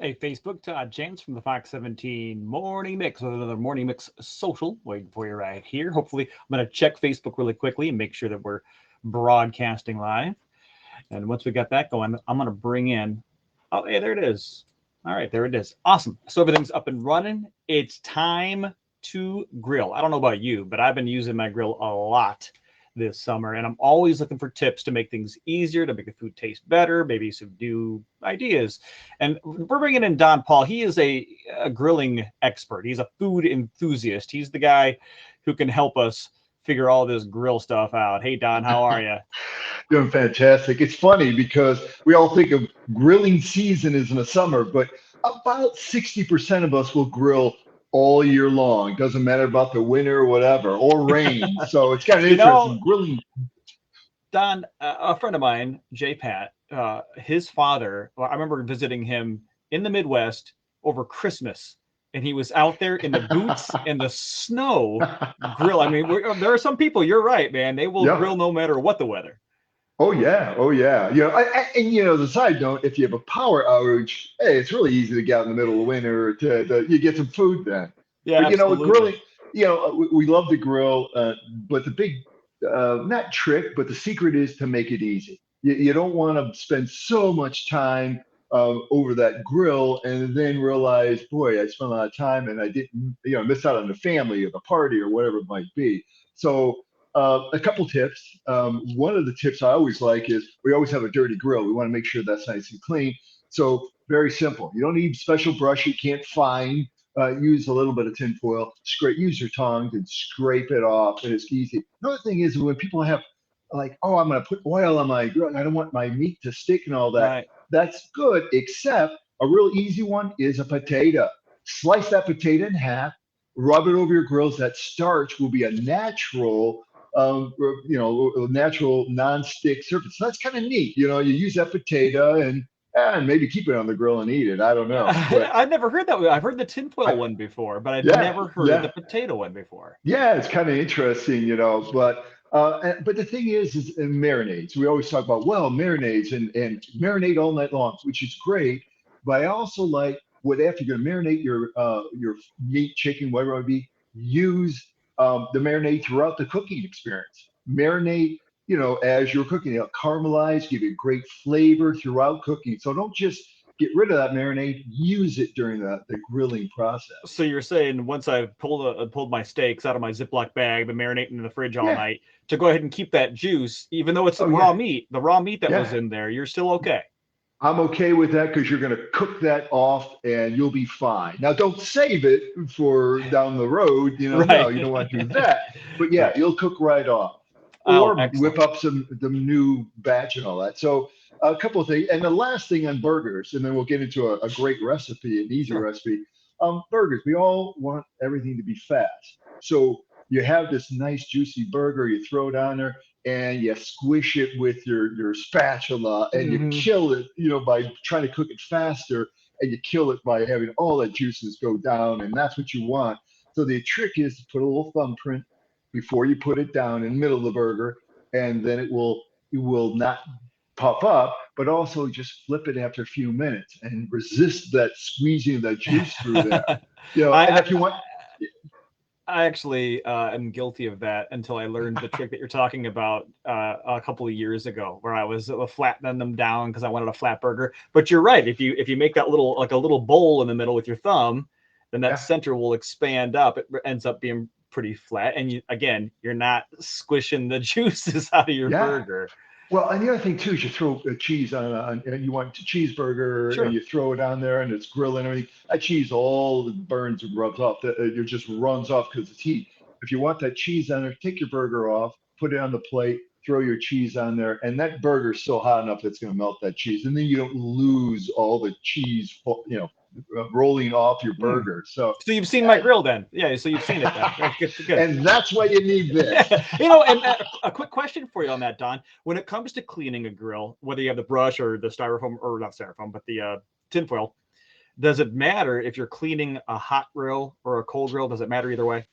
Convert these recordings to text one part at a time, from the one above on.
Hey, Facebook, Todd James from the Fox 17 Morning Mix with another Morning Mix social waiting for you right here. Hopefully, I'm going to check Facebook really quickly and make sure that we're broadcasting live. And once we got that going, I'm going to bring in, oh, yeah, there it is. All right, there it is. Awesome. So everything's up and running. It's time to grill. I don't know about you, but I've been using my grill a lot this summer, and I'm always looking for tips to make things easier, to make the food taste better, maybe some new ideas. And we're bringing in Donn Paul. He is a grilling expert. He's a food enthusiast. He's the guy who can help us figure all this grill stuff out. Hey, Don, how are you? Doing fantastic. It's funny because we all think of grilling season is in the summer, but about 60% of us will grill all year long. Doesn't matter about the winter or whatever, or rain. So it's kind of You know, interesting. Grilling. Don, a friend of mine, Jay Pat, his father, well, I remember visiting him in the Midwest over Christmas, and he was out there in the boots and the snow grill. I mean, there are some people, you're right, man, they will Yeah. grill no matter what the weather. Oh yeah. Oh yeah. And the side note, if you have a power outage, hey, it's really easy to get out in the middle of winter to you get some food then. Yeah, But absolutely. grilling, we love to grill, but the big, not trick, but the secret is to make it easy. You don't want to spend so much time over that grill and then realize, boy, I spent a lot of time and I didn't, miss out on the family or the party or whatever it might be. So a couple tips. One of the tips I always like is we always have a dirty grill. We want to make sure that's nice and clean. So very simple. You don't need special brush. You can't find. Use a little bit of tin foil. Scrape. Use your tongs and scrape it off, and it's easy. Another thing is when people have like, oh, I'm going to put oil on my grill. And I don't want my meat to stick and all that. Right. That's good, except a real easy one is a potato. Slice that potato in half. Rub it over your grills. That starch will be a natural natural non-stick surface. So that's kind of neat. You use that potato and maybe keep it on the grill and eat it. I don't know, but I've never heard that. I've heard the tinfoil I, one before, but I've yeah, never heard the yeah, potato one before. yeah. It's kind of interesting, but the thing is in marinades. We always talk about marinades and marinate all night long, which is great. But I also like what after you're going to marinate your meat, chicken, whatever it might be, use the marinade throughout the cooking experience. Marinate, as you're cooking, caramelize, give it great flavor throughout cooking. So don't just get rid of that marinade, use it during the grilling So process. you're saying once I've pulled my steaks out of my Ziploc bag, been marinating in the fridge all Yeah. night, to go ahead and keep that juice, even though it's Oh raw yeah. meat, the raw meat that was Yeah. in there, you're still okay. I'm okay with that because you're going to cook that off and you'll be fine. Now, don't save it for down the road. No, Right. you don't want to do that. But yeah, Right. you'll cook right off Oh, or whip excellent. up the new batch and all that. So, a couple of things. And the last thing on burgers, and then we'll get into a great recipe, an easy Sure. recipe. Burgers, we all want everything to be fast. So, you have this nice juicy burger, you throw it on there, and you squish it with your spatula and you Hmm. kill it, by trying to cook it faster and you kill it by having all the juices go down and that's what you want. So the trick is to put a little thumbprint before you put it down in the middle of the burger and then it will not pop up, but also just flip it after a few minutes and resist that squeezing of that juice through there. I, And I if you want, I actually am guilty of that until I learned the trick that you're talking about a couple of years ago, where I was flattening them down because I wanted a flat burger. But you're right. If you make that little like a little bowl in the middle with your thumb, then that yeah, center will expand up. It ends up being pretty flat, and you're not squishing the juices out of your yeah. burger. Well, and the other thing too is you throw cheese on and you want a cheeseburger and Sure. you throw it on there and it's grilling and everything. That cheese all burns and rubs off. It just runs off because it's heat. If you want that cheese on there, take your burger off, put it on the plate, throw your cheese on there, and that burger's still hot enough that's going to melt that cheese, and then you don't lose all the cheese, rolling off your Hmm. burger. So, So you've seen my eh, grill then? Yeah. So you've seen it then. Good. Good. and that's why you need this. And a quick question for you on that, Don. When it comes to cleaning a grill, whether you have the brush or the styrofoam, or not styrofoam, but the tinfoil, does it matter if you're cleaning a hot grill or a cold grill? Does it matter either way?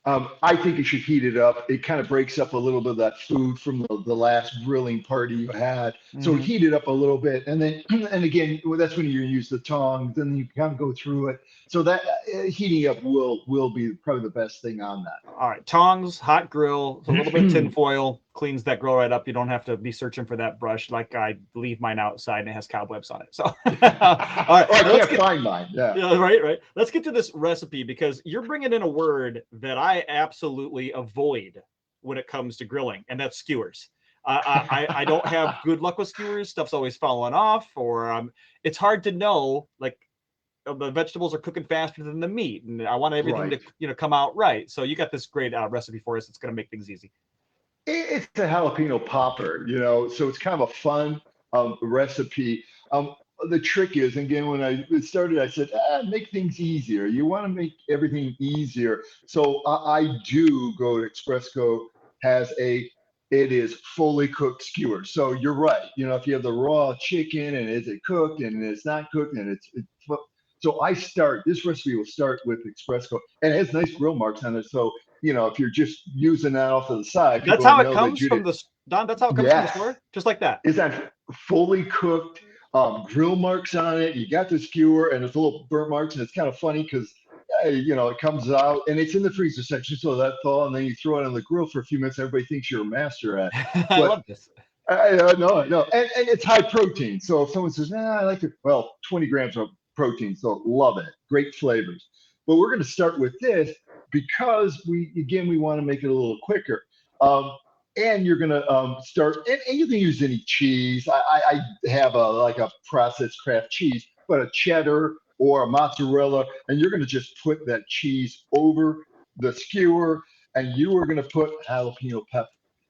I think you should heat it up. It kind of breaks up a little bit of that food from the last grilling party you had. So Hmm. heat it up a little bit, and then and again, well, that's when you use the tongs. Then you kind of go through it. So that heating up will be probably the best thing on All right, tongs, hot grill, so a little bit of tin that. foil cleans that grill right up. You don't have to be searching for that brush like I leave mine outside and it has cobwebs on it. So, all right, Oh, I now let's can't get find mine. Yeah. yeah, right, right. Let's get to this recipe because you're bringing in a word that I absolutely avoid when it comes to grilling, and that's skewers. I don't have good luck with skewers. Stuff's always falling off, or it's hard to know like the vegetables are cooking faster than the meat, and I want everything Right. to come out right. So you got this great recipe for us. It's going to make things easy. It's a jalapeno popper, so it's kind of a fun recipe. The trick is, again, when I started, I said, make things easier. You want to make everything easier. So I do go to Expressco has it is fully cooked skewer. So you're right. If you have the raw chicken and is it cooked and it's not cooked and so this recipe will start with Expressco and it has nice grill marks on it. So if you're just using that off to the side, That's people will how it know that comes you from did. the Don. That's how it comes from the Yes, store, just like that. is that fully cooked grill marks on it. You got the skewer and it's a little burnt marks, and it's kind of funny because it comes out and it's in the freezer section, so that thaw, and then you throw it on the grill for a few minutes. Everybody thinks you're a master at. I But love this. I know, and it's high protein. So if someone says, "Nah, I like it," well, 20 grams of protein, so love it. Great flavors. But we're going to start with this because we want to make it a little quicker. Um, and you're going to start, and you can use any cheese. I have like a processed craft cheese, but a cheddar or a mozzarella, and you're going to just put that cheese over the skewer, and you are going to put jalapeno pepper.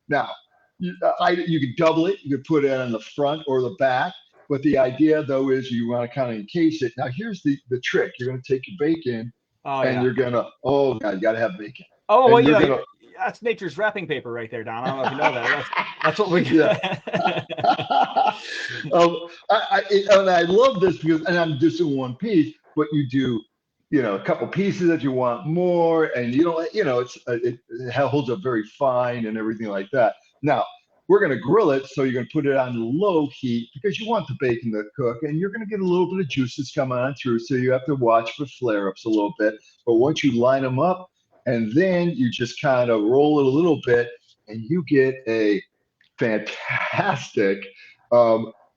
Now, you could double it. You could put it on the front or the back. But the idea, though, is you want to kind of encase it. Now, here's the trick. You're going to take your bacon Oh and yeah. you're going to, oh, God, you got to have bacon. Oh well, And you're going that's nature's wrapping paper right there, Don. I don't know if you know that. That's what we. yeah. And I love this because, and I'm just in one piece, but you do, a couple pieces that you want more, and it holds up very fine and everything like that. Now, we're going to grill it, so you're going to put it on low heat because you want the bacon to cook, and you're going to get a little bit of juices coming on through, so you have to watch for flare ups a little bit. But once you line them up, and then you just kind of roll it a little bit, and you get a fantastic.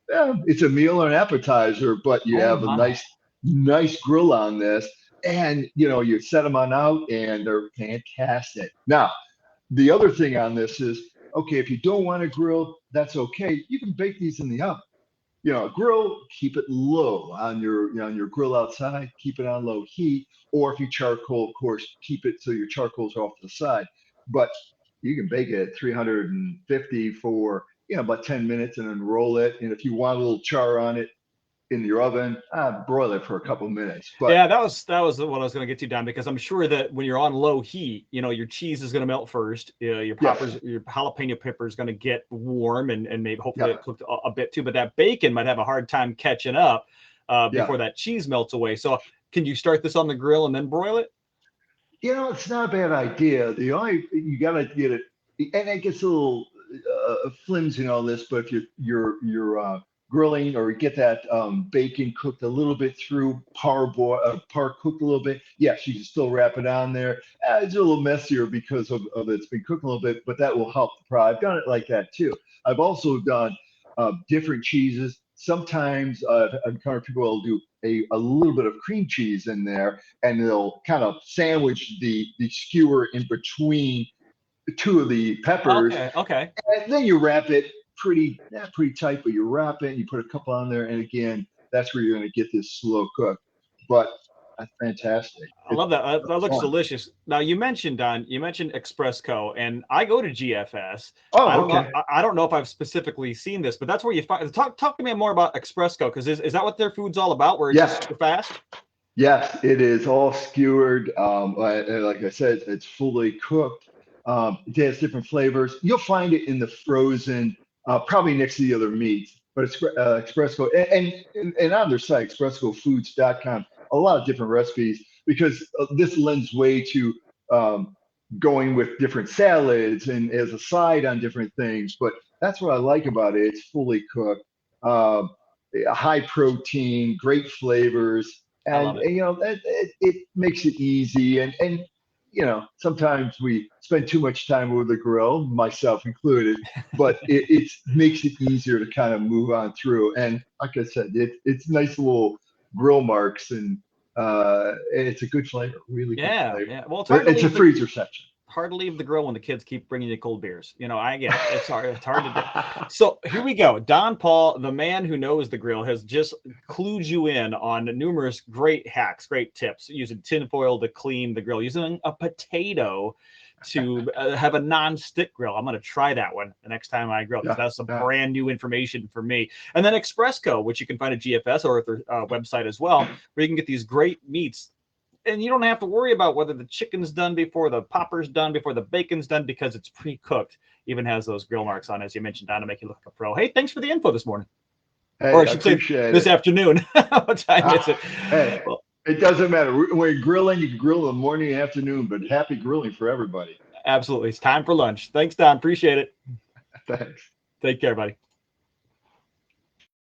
It's a meal or an appetizer, but you Oh have a my. nice grill on this, and you set them on out, and they're fantastic. Now, the other thing on this is, okay, if you don't want to grill, that's okay. You can bake these in the oven. Grill, keep it low on your grill outside, keep it on low heat, or if you charcoal, of course, keep it so your charcoal's off to the side. But you can bake it at 350 for about 10 minutes and then roll it. And if you want a little char on it in your oven, broil it for a couple minutes. But Yeah, that was what I was going to get to, Don, because I'm sure that when you're on low heat, your cheese is going to melt first. yes, Your jalapeno pepper is going to get warm, and maybe hopefully yeah, it cooked a bit too. But that bacon might have a hard time catching up yeah. before that cheese melts away. So can you start this on the grill and then broil it? It's not a bad idea. The only you got to get it, and it gets a little flimsy and all this. But if you're grilling or get that bacon cooked a little bit through par cooked a little bit, yes, you can still wrap it on there. It's a little messier because of it's been cooked a little bit, but that will help the fry. I've done it like that too. I've also done different cheeses. Sometimes I've encountered people will do a little bit of cream cheese in there, and they'll kind of sandwich the skewer in between two of the peppers, Okay, okay. and then you wrap it pretty tight, but you wrap it and you put a couple on there, and again, that's where you're going to get this slow cook. But that's fantastic. I love that. That looks Fun. delicious. Now you mentioned, Don, you mentioned Expressco, and I go to GFS. I Oh, don't know. okay. I don't know if I've specifically seen this, but that's where you find. Talk to me more about Expressco, because is that what their food's all about? Where it's just Yes, super fast? yes, it is all skewered. Like I said, it's fully cooked. It has different flavors. You'll find it in the frozen, probably next to the other meats. But it's Expressco and on their site, expresscofoods.com, a lot of different recipes because this lends way to um, going with different salads and as a side on different things. But that's what I like about it. It's fully cooked, uh, high protein, great flavors, I love it. and it makes it easy. And sometimes we spend too much time over the grill, myself included. But it makes it easier to kind of move on through. And like I said, it's nice little grill marks, and it's a good flavor, really good Yeah, flavor. yeah. Well, it's hard But to it's a leave the freezer section. grill when the kids keep bringing you cold beers. I get it. It's hard to do. So here we go. Donn Paul, the man who knows the grill, has just clued you in on numerous great hacks, great tips, using tinfoil to clean the grill, using a potato to have a non-stick grill. I'm going to try that one the next time I grill, because Yeah, that's some yeah. brand new information for me. And then Expressco, which you can find at GFS or at their website as well, where you can get these great meats, and you don't have to worry about whether the chicken's done before the popper's done, before the bacon's done, because it's pre-cooked. Even has those grill marks on, as you mentioned, Don, to make you look like a pro. Hey, thanks for the info this morning. Or I Hey, I should say appreciate this it. afternoon. What time is it? Ah, hey, Well, it doesn't matter. When you're grilling, you can grill in the morning and afternoon, but happy grilling for everybody. absolutely. It's time for lunch. Thanks, Don. Appreciate it. Thanks. Take care, buddy.